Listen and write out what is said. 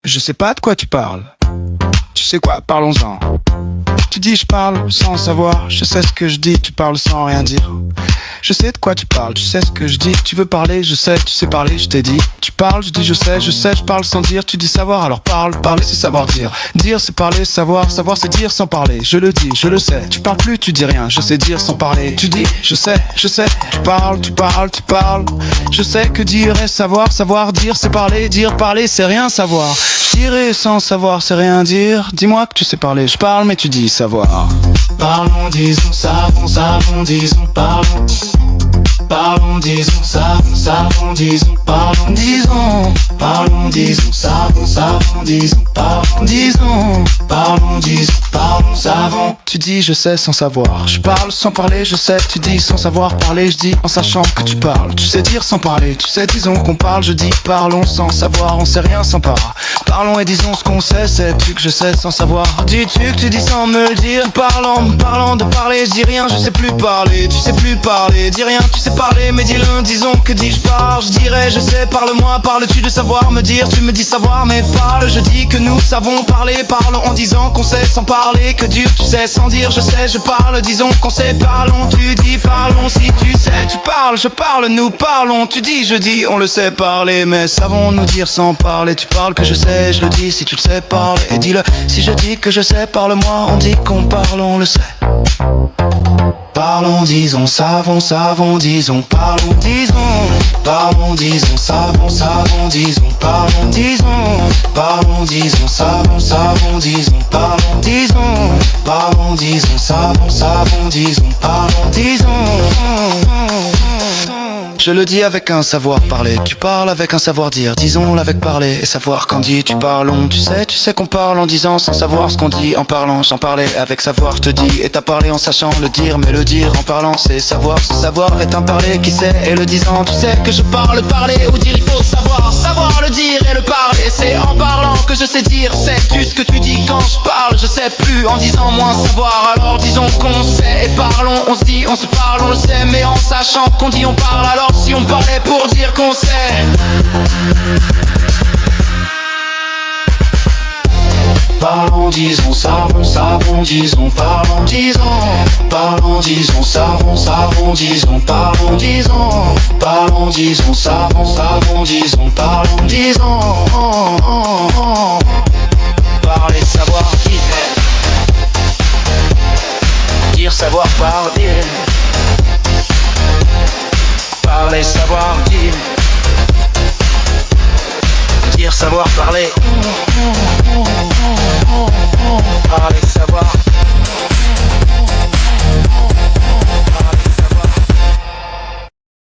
Je sais pas de quoi tu parles. Tu sais quoi, parlons-en. Tu dis je parle sans savoir, je sais ce que je dis, tu parles sans rien dire. Je sais de quoi tu parles, tu sais ce que je dis. Tu veux parler, je sais, tu sais parler, je t'ai dit. Tu parles, je dis je sais, je parle sans dire. Tu dis savoir, alors parle, parler c'est savoir dire. Dire c'est parler, savoir, savoir c'est dire sans parler. Je le dis, je le sais, tu parles plus, tu dis rien. Je sais dire sans parler, tu dis je sais, tu parles, tu parles, tu parles. Je sais que dire est savoir, savoir dire c'est parler, dire parler c'est rien savoir. Tirer sans savoir c'est rien dire. Dis-moi que tu sais parler, je parle mais tu dis savoir. Parlons, disons, savons, disons, parlons. Parlons, disons, savons, disons, parlons. Disons, parlons, disons, savons, disons, parlons. Disons, parlons, disons, savons. Tu dis je sais sans savoir, je parle sans parler, je sais. Tu dis sans savoir parler, je dis en sachant que tu parles. Tu sais dire sans parler, tu sais disons qu'on parle. Je dis parlons sans savoir, on sait rien sans part. Parlons et disons ce qu'on sait, sais-tu que je sais sans savoir. Dis-tu que tu dis sans me le dire. Parlant de parler, je dis rien, je sais plus parler. Tu sais plus parler, dis rien, tu sais parler. Mais dis-le, disons que dis-je parle. Je dirais je sais, parle-moi, parles-tu de savoir me dire. Tu me dis savoir mais parle, je dis que nous savons parler. Parlons en disant qu'on sait sans parler. Que dur tu sais sans dire je sais, je parle. Disons qu'on sait, parlons, tu dis parlons. Si tu sais, tu parles, je parle, nous parlons. Tu dis, je dis, on le sait parler. Mais savons-nous dire sans parler. Tu parles que je sais, je le dis, si tu le sais parler. Et dis-le, si je dis que je sais, parle-moi. On dit qu'on parle, on le sait. Parlons, disons, savons, disons, parlons, disons. Parlons, disons, savons, disons, parlons, disons. Parlons, disons, savons, disons, parlons, disons. Parlons, disons, savons, disons, parlons, disons. Je le dis avec un savoir parler, tu parles avec un savoir dire. Disons-le avec parler et savoir qu'en dit tu parlons. Tu sais qu'on parle en disant sans savoir ce qu'on dit. En parlant sans parler avec savoir je te dis. Et t'as parlé en sachant le dire, mais le dire en parlant c'est savoir. Ce savoir est un parler qui sait et le disant. Tu sais que je parle parler ou dire il faut savoir. Savoir le dire et le parler, c'est en parlant que je sais dire. Sais-tu ce que tu dis quand je parle? Je sais plus en disant moins savoir. Alors disons qu'on sait et parlons. On se dit, on se parle, on le sait. Mais en sachant qu'on dit on parle, alors si on parlait pour dire qu'on sait. Parlons, disons, savons, disons, parlons, disons. Parlons, disons, savons, disons, parlons, disons. Parlons, disons, savons, disons, parlons, disons. Parler, savoir, dire savoir, parler. Parler, savoir, dire savoir, parler.